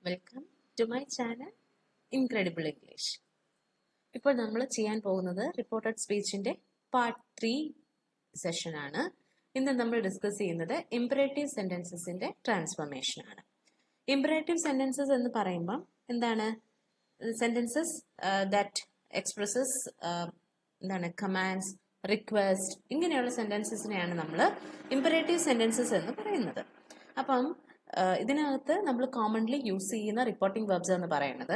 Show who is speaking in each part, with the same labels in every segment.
Speaker 1: Welcome to my channel incredible English. ഇപ്പോൾ നമ്മൾ ചെയ്യാൻ പോകുന്നത് റിപ്പോർട്ടഡ് സ്പീച്ചിന്റെ പാർട്ട് 3 സെഷനാണ്. ഇന്ന് നമ്മൾ ഡിസ്കസ് ചെയ്യുന്നത് ഇംപറേറ്റീവ് സെന്റൻസസിന്റെ ട്രാൻസ്ഫോർമേഷൻ ആണ്. ഇംപറേറ്റീവ് സെന്റൻസസ് എന്ന് പറയുമ്പോൾ എന്താണ്? Sentences that expresses commands, request, ഇങ്ങനെയുള്ള സെന്റൻസസിനെയാണ് നമ്മൾ ഇംപറേറ്റീവ് സെന്റൻസസ് എന്ന് പറയുന്നത്. അപ്പം ഇതിനകത്ത് നമ്മൾ കോമൺലി യൂസ് ചെയ്യുന്ന റിപ്പോർട്ടിംഗ് വെർബ്സ് എന്ന് പറയുന്നത്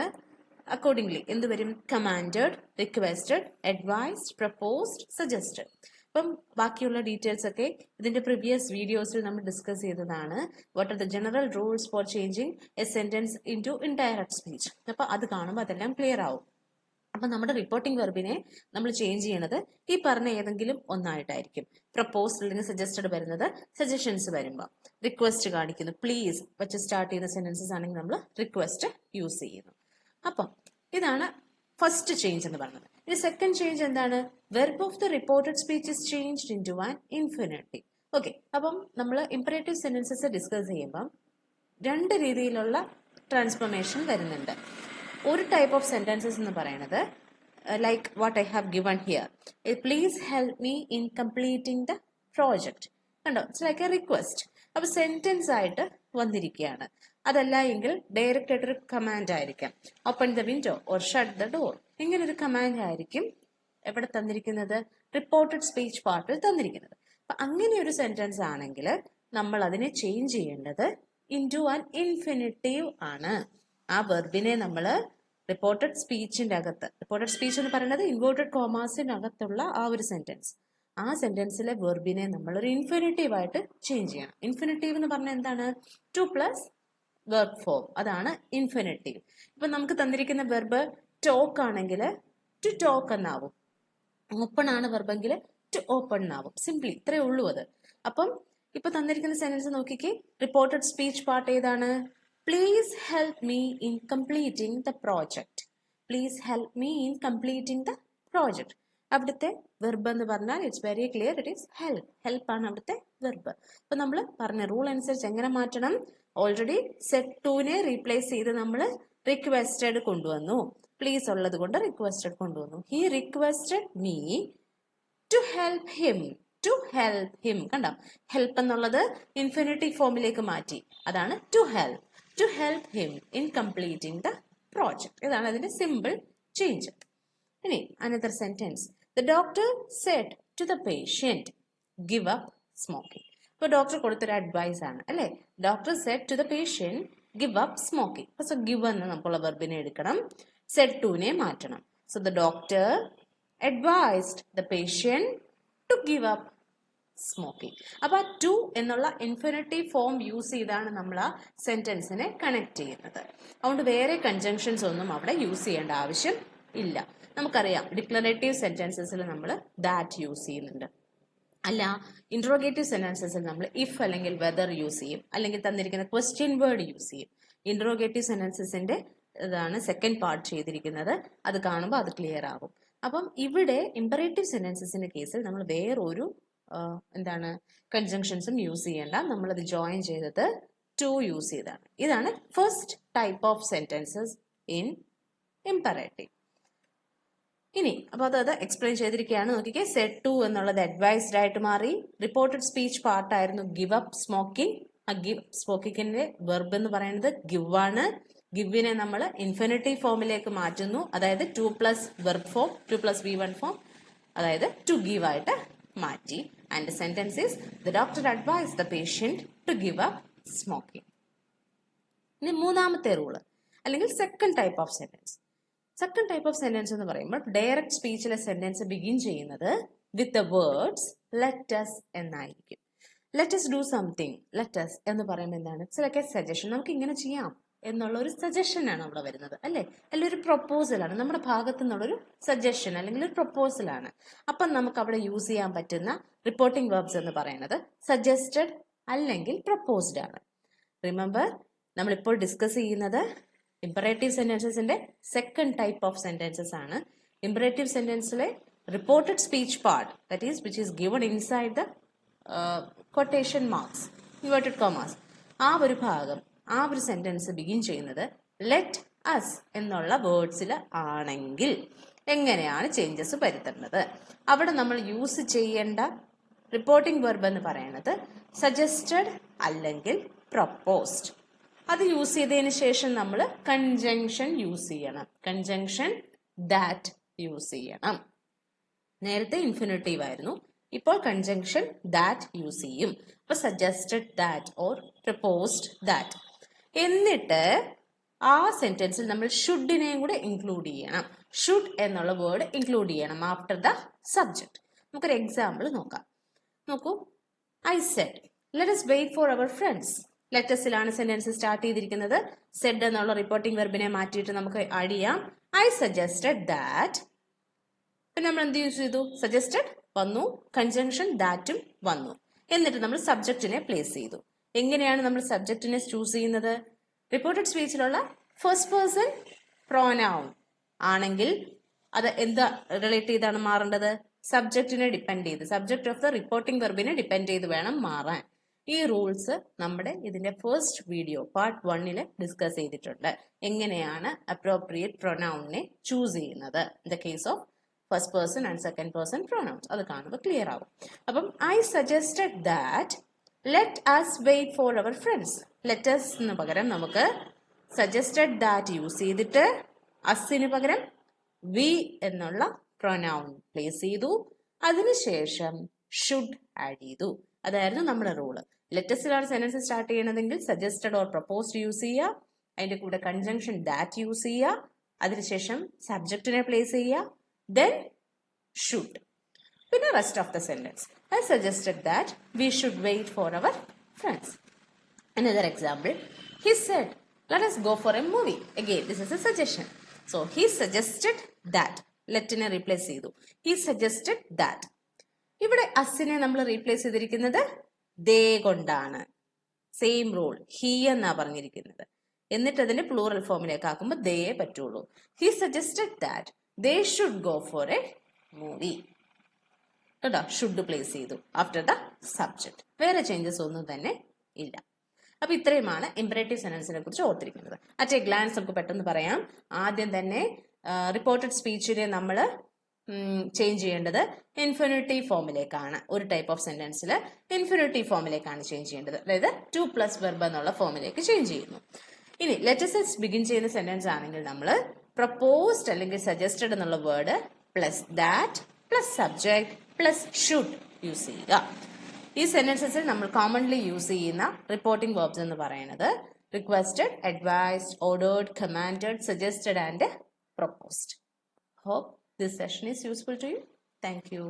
Speaker 1: അക്കോർഡിംഗ്ലി എന്ത് വരും? Commanded, requested, advised, proposed, suggested. അപ്പം ബാക്കിയുള്ള ഡീറ്റെയിൽസ് ഒക്കെ ഇതിന്റെ പ്രീവിയസ് വീഡിയോസിൽ നമ്മൾ ഡിസ്കസ് ചെയ്തതാണ്. What are the general rules for changing a sentence into indirect speech. അപ്പൊ അത് കാണുമ്പോൾ അതെല്ലാം ക്ലിയർ ആവും. അപ്പൊ നമ്മുടെ റിപ്പോർട്ടിംഗ് വെർബിനെ നമ്മൾ ചേഞ്ച് ചെയ്യണത് ഈ പറഞ്ഞ ഏതെങ്കിലും ഒന്നായിട്ടായിരിക്കും. പ്രപ്പോസ് അല്ലെങ്കിൽ സജസ്റ്റഡ് വരുന്നത് സജഷൻസ് വരുമ്പോൾ, റിക്വസ്റ്റ് കാണിക്കുന്നു, പ്ലീസ് വെച്ച് സ്റ്റാർട്ട് ചെയ്യുന്ന സെന്റൻസസ് ആണെങ്കിൽ നമ്മൾ റിക്വസ്റ്റ് യൂസ് ചെയ്യുന്നു. അപ്പം ഇതാണ് ഫസ്റ്റ് ചേഞ്ച് എന്ന് പറയുന്നത്. ഇനി സെക്കൻഡ് ചേഞ്ച് എന്താണ്? Verb of the reported speech is changed into an infinitive. Okay, അപ്പം നമ്മൾ ഇംപറേറ്റീവ് സെന്റൻസസ് ഡിസ്കസ് ചെയ്യുമ്പം രണ്ട് രീതിയിലുള്ള ട്രാൻസ്ഫോർമേഷൻ വരുന്നുണ്ട്. ഒരു ടൈപ്പ് ഓഫ് സെന്റൻസസ് എന്ന് പറയുന്നത് like what I have given here, please help me in completing the project. കണ്ടോ? It's like a request. അപ്പൊ സെന്റൻസ് ആയിട്ട് വന്നിരിക്കുകയാണ്. അതല്ല എങ്കിൽ ഡയറക്റ്റ് ആയിട്ടൊരു കമാൻഡ് ആയിരിക്കാം. Open the window or shut the door. ഇങ്ങനെ ഒരു കമാൻഡ് ആയിരിക്കും എവിടെ തന്നിരിക്കുന്നത്? റിപ്പോർട്ടഡ് സ്പീച്ച് പാർട്ടിൽ തന്നിരിക്കുന്നത്. അപ്പൊ അങ്ങനെ ഒരു സെന്റൻസ് ആണെങ്കിൽ നമ്മൾ അതിനെ ചേഞ്ച് ചെയ്യേണ്ടത് ഇൻടു ആൻ ഇൻഫിനിറ്റീവ് ആണ്. ആ വെർബിനെ നമ്മൾ റിപ്പോർട്ടഡ് സ്പീച്ചിന്റെ അകത്ത്, റിപ്പോർട്ടഡ് സ്പീച്ച് എന്ന് പറയുന്നത് ഇൻവേർട്ടഡ് കോമാസിന്റെ അകത്തുള്ള ആ ഒരു സെന്റൻസ്, ആ സെന്റൻസിലെ വെർബിനെ നമ്മൾ ഒരു ഇൻഫിനിറ്റീവ് ആയിട്ട് ചേഞ്ച് ചെയ്യണം. ഇൻഫിനിറ്റീവ് എന്ന് പറഞ്ഞാൽ എന്താണ്? 2+ വെർബ് ഫോം, അതാണ് ഇൻഫിനിറ്റീവ്. ഇപ്പൊ നമുക്ക് തന്നിരിക്കുന്ന വെർബ് ടോക്ക് ആണെങ്കിൽ ടു ടോക്ക് എന്നാവും. ഓപ്പൺ ആണ് വെർബെങ്കിൽ ടു ഓപ്പൺ എന്നാവും. സിംപ്ലി ഇത്രേ ഉള്ളൂ അത്. അപ്പം ഇപ്പൊ തന്നിരിക്കുന്ന സെന്റൻസ് നോക്കിക്കേ, റിപ്പോർട്ടഡ് സ്പീച്ച് പാർട്ട് ഏതാണ്? Please help me in completing the project. Please help me in completing the project. അവിടുത്തെ വെർബ് എന്ന് പറഞ്ഞാൽ it's very clear, it is help. Help ആണ് അവിടുത്തെ വെർബ്. അപ്പൊ നമ്മൾ പറഞ്ഞ റൂൾ അനുസരിച്ച് എങ്ങനെ മാറ്റണം? ഓൾറെഡി സെറ്റ് ടൂനെ റീപ്ലേസ് ചെയ്ത് നമ്മൾ റിക്വസ്റ്റഡ് കൊണ്ടുവന്നു. പ്ലീസ് ഉള്ളത് കൊണ്ട് റിക്വസ്റ്റഡ് കൊണ്ടുവന്നു. He requested me to help him. To help him. കണ്ടോ? ഹെൽപ്പ് എന്നുള്ളത് ഇൻഫിനിറ്റീവ് ഫോമിലേക്ക് മാറ്റി. അതാണ് to help. To help him in completing the project. ഇതാണ് അതിന്റെ സിമ്പിൾ ചേഞ്ച്. ഇനി another sentence, the doctor said to the patient give up smoking. ഇപ്പൊ doctor കൊടുത്തൊരു അഡ്വൈസ് ആണ് അല്ലെ? Doctor said to the patient give up smoking. So give എന്ന് നമുക്കുള്ള വെർബിനെ എടുക്കണം, സെഡ് ടൂനെ മാറ്റണം. So the doctor advised the patient to give up smoking. അപ്പൊ ആ ടു എന്നുള്ള ഇൻഫിനിറ്റീവ് ഫോം യൂസ് ചെയ്താണ് നമ്മൾ ആ സെന്റൻസിനെ കണക്ട് ചെയ്യുന്നത്. അതുകൊണ്ട് വേറെ കൺജങ്ഷൻസ് ഒന്നും അവിടെ യൂസ് ചെയ്യേണ്ട ആവശ്യം ഇല്ല. നമുക്കറിയാം ഡിക്ലറേറ്റീവ് സെന്റൻസസിൽ നമ്മൾ ദാറ്റ് യൂസ് ചെയ്യുന്നുണ്ട്. അല്ല, ഇൻട്രോഗേറ്റീവ് സെന്റൻസസിൽ നമ്മൾ ഇഫ് അല്ലെങ്കിൽ വെദർ യൂസ് ചെയ്യും, അല്ലെങ്കിൽ തന്നിരിക്കുന്ന ക്വസ്റ്റ്യൻ വേർഡ് യൂസ് ചെയ്യും. ഇൻട്രോഗേറ്റീവ് സെന്റൻസസിന്റെ ഇതാണ് സെക്കൻഡ് പാർട്ട് ചെയ്തിരിക്കുന്നത്. അത് കാണുമ്പോൾ അത് ക്ലിയർ ആകും. അപ്പം ഇവിടെ ഇംപറേറ്റീവ് സെന്റൻസസിന്റെ കേസിൽ നമ്മൾ വേറൊരു കൺജങ്ഷൻസും യൂസ് ചെയ്യേണ്ട. നമ്മളത് ജോയിൻ ചെയ്തത് ടു യൂസ് ചെയ്താണ്. ഇതാണ് first type of sentences in imperative. ഇനി അപ്പൊ അത് എക്സ്പ്ലെയിൻ ചെയ്തിരിക്കുകയാണ്. നോക്കിക്കേ, സെഡ് ടു എന്നുള്ളത് അഡ്വൈസ്ഡ് ആയിട്ട് മാറി. റിപ്പോർട്ടഡ് സ്പീച്ച് പാർട്ടായിരുന്നു ഗിവ് അപ്പ് സ്മോക്കിംഗ്. ആ ഗിവ് സ്മോക്കിങ്ങിന്റെ വെർബ് എന്ന് പറയുന്നത് ഗിവ് ആണ്. ഗിവിനെ നമ്മൾ ഇൻഫിനിറ്റീവ് ഫോമിലേക്ക് മാറ്റുന്നു. അതായത് 2+ വെർബ് ഫോം, 2+ V1 ഫോം, അതായത് ടു ഗിവ് ആയിട്ട് മാറ്റി. And the sentence is the doctor advised the patient to give up smoking. ഇനി മൂന്നാമത്തെ റൂള് അല്ലെങ്കിൽ second type of sentence. Second type of sentence എന്ന് പറയുമ്പോൾ ഡയറക്റ്റ് സ്പീച്ചിലെ സെന്റൻസ് ബിഗിൻ ചെയ്യുന്നത് with the words let's എന്നായിരിക്കും. Let's do something. Let's എന്ന് പറയുമ്പോൾ എന്താണ്? It's like A suggestion. നമുക്ക് ഇങ്ങനെ ചെയ്യാം എന്നുള്ള ഒരു സജഷൻ ആണ് അവിടെ വരുന്നത് അല്ലെ? അല്ലെങ്കിൽ ഒരു പ്രൊപ്പോസലാണ്, നമ്മുടെ ഭാഗത്തു നിന്നുള്ളൊരു സജഷൻ അല്ലെങ്കിൽ ഒരു പ്രൊപ്പോസലാണ്. അപ്പം നമുക്ക് അവിടെ യൂസ് ചെയ്യാൻ പറ്റുന്ന റിപ്പോർട്ടിംഗ് വെർബ്സ് എന്ന് പറയുന്നത് സജസ്റ്റഡ് അല്ലെങ്കിൽ പ്രൊപ്പോസ്ഡ് ആണ്. റിമെമ്പർ, നമ്മളിപ്പോൾ ഡിസ്കസ് ചെയ്യുന്നത് ഇംപറേറ്റീവ് സെന്റൻസസിന്റെ സെക്കൻഡ് ടൈപ്പ് ഓഫ് സെന്റൻസസ് ആണ്. ഇംപറേറ്റീവ് സെന്റൻസിലെ reported speech part, that is which is given inside the quotation marks, inverted commas, ആ ഒരു ഭാഗം, ആ ഒരു സെന്റൻസ് ബിഗിൻ ചെയ്യുന്നത് ലെറ്റ് അസ് എന്നുള്ള വേർഡ്സിൽ ആണെങ്കിൽ എങ്ങനെയാണ് ചേഞ്ചസ് വരുത്തേണ്ടത്? അവിടെ നമ്മൾ യൂസ് ചെയ്യേണ്ട റിപ്പോർട്ടിംഗ് വെർബ് എന്ന് പറയുന്നത് സജസ്റ്റഡ് അല്ലെങ്കിൽ പ്രൊപ്പോസ്ഡ്. അത് യൂസ് ചെയ്തതിന് ശേഷം നമ്മൾ കൺജങ്ഷൻ യൂസ് ചെയ്യണം. കൺജങ്ഷൻ ദാറ്റ് യൂസ് ചെയ്യണം. നേരത്തെ ഇൻഫിനിറ്റീവ് ആയിരുന്നു, ഇപ്പോൾ കൺജങ്ഷൻ ദാറ്റ് യൂസ് ചെയ്യും. അപ്പൊ suggested that or proposed that. എന്നിട്ട് ആ സെന്റൻസിൽ നമ്മൾ ഷുഡിനെയും കൂടെ ഇൻക്ലൂഡ് ചെയ്യണം. ഷുഡ് എന്നുള്ള വേർഡ് ഇൻക്ലൂഡ് ചെയ്യണം ആഫ്റ്റർ ദ സബ്ജക്ട്. നമുക്കൊരു എക്സാമ്പിൾ നോക്കാം. നോക്കൂ, I said let us wait for our friends. ലെറ്റസിലാണ് സെന്റൻസ് സ്റ്റാർട്ട് ചെയ്തിരിക്കുന്നത്. സെഡ് എന്നുള്ള റിപ്പോർട്ടിംഗ് വെർബിനെ മാറ്റിയിട്ട് നമുക്ക് ആഡ് ചെയ്യാം ഐ സജസ്റ്റഡ് ദാറ്റ്. പിന്നെ നമ്മൾ എന്ത് യൂസ് ചെയ്തു? സജസ്റ്റഡ് വന്നു, കൺജങ്ഷൻ ദാറ്റും വന്നു. എന്നിട്ട് നമ്മൾ സബ്ജക്റ്റിനെ പ്ലേസ് ചെയ്തു. എങ്ങനെയാണ് നമ്മൾ സബ്ജക്റ്റിനെ ചൂസ് ചെയ്യുന്നത്? റിപ്പോർട്ടഡ് സ്പീച്ചിലുള്ള ഫസ്റ്റ് പേഴ്സൺ പ്രോനൗൺ ആണെങ്കിൽ അത് എന്താ റിലേറ്റ് ചെയ്താണ് മാറേണ്ടത്? സബ്ജക്റ്റിനെ ഡിപ്പെൻഡ് ചെയ്ത്, സബ്ജക്ട് ഓഫ് ദ റിപ്പോർട്ടിംഗ് വെർബിനെ ഡിപ്പെൻഡ് ചെയ്ത് വേണം മാറാൻ. ഈ റൂൾസ് നമ്മുടെ ഇതിന്റെ ഫസ്റ്റ് വീഡിയോ പാർട്ട് 1 ഡിസ്കസ് ചെയ്തിട്ടുണ്ട്. എങ്ങനെയാണ് അപ്രോപ്രിയേറ്റ് പ്രൊനൗണിനെ ചൂസ് ചെയ്യുന്നത് in the case of first person and second person pronouns. അത് കാണുമ്പോൾ ക്ലിയർ ആവും. അപ്പം I suggested that let us wait for our friends. ലെറ്റസിന് പകരം നമുക്ക് സജസ്റ്റഡ് ദാറ്റ് യൂസ് ചെയ്തിട്ട് അസിന് പകരം വി എന്നുള്ള പ്രൊനൗൺ പ്ലേസ് ചെയ്തു. അതിനുശേഷം ഷുഡ് ആഡ് ചെയ്തു. അതായിരുന്നു നമ്മുടെ റൂള്. ലെറ്റസിലാണ് സെന്റൻസ് സ്റ്റാർട്ട് ചെയ്യണതെങ്കിൽ സജസ്റ്റഡ് ഓർ പ്രൊപ്പോസ്ഡ് യൂസ് ചെയ്യുക. അതിന്റെ കൂടെ കൺജങ്ഷൻ ദാറ്റ് യൂസ് ചെയ്യുക. അതിനുശേഷം സബ്ജക്റ്റിനെ പ്ലേസ് ചെയ്യുക. Then should. പിന്നെ rest of the sentence. I suggested that we should wait for our friends. Another example. He said, let us go for a movie. Again, this is a suggestion. So, he suggested that. Letനെ replace ചെയ്തു. He suggested that. ഇവിടെ അസിനെ നമ്മൾ replace ചെയ്തിരിക്കുന്നത് they കൊണ്ടാണ്. Same rule. he എന്നാ പറഞ്ഞിരിക്കുന്നത്. എന്നിട്ട് അതിന്റെ plural ഫോമിലേക്ക് ആക്കുമ്പോൾ they പറ്റുള്ളൂ. He suggested that they should go for a movie. കേട്ടോ, ഷുഡ് പ്ലേസ് ചെയ്തു ആഫ്റ്റർ ദ സബ്ജക്ട്. വേറെ ചേഞ്ചസ് ഒന്നും തന്നെ ഇല്ല. അപ്പൊ ഇത്രയുമാണ് ഇംപറേറ്റീവ് സെന്റൻസിനെ കുറിച്ച് ഓർത്തിരിക്കുന്നത്. അറ്റ് എ ഗ്ലാൻസ് നമുക്ക് പെട്ടെന്ന് പറയാം. ആദ്യം തന്നെ റിപ്പോർട്ടഡ് സ്പീച്ചിനെ നമ്മൾ ചേഞ്ച് ചെയ്യേണ്ടത് ഇൻഫിനിറ്റീവ് ഫോമിലേക്കാണ്. ഒരു ടൈപ്പ് ഓഫ് സെന്റൻസിൽ ഇൻഫിനിറ്റീവ് ഫോമിലേക്കാണ് ചേഞ്ച് ചെയ്യേണ്ടത്. അതായത് 2+ വെർബ് എന്നുള്ള ഫോമിലേക്ക് ചേഞ്ച് ചെയ്യുന്നു. ഇനി ലെറ്റസ് ബിഗിൻ ചെയ്യുന്ന സെന്റൻസ് ആണെങ്കിൽ നമ്മൾ പ്രപ്പോസ്ഡ് അല്ലെങ്കിൽ സജസ്റ്റഡ് എന്നുള്ള word plus that plus subject plus should use ചെയ്യുക. ഈ സെന്റൻസസിൽ നമ്മൾ കോമൺലി യൂസ് ചെയ്യുന്ന റിപ്പോർട്ടിംഗ് വെർബ്സ് എന്ന് പറയുന്നത് requested, advised, ordered, commanded, suggested and proposed. Hope this session is useful to you. Thank you.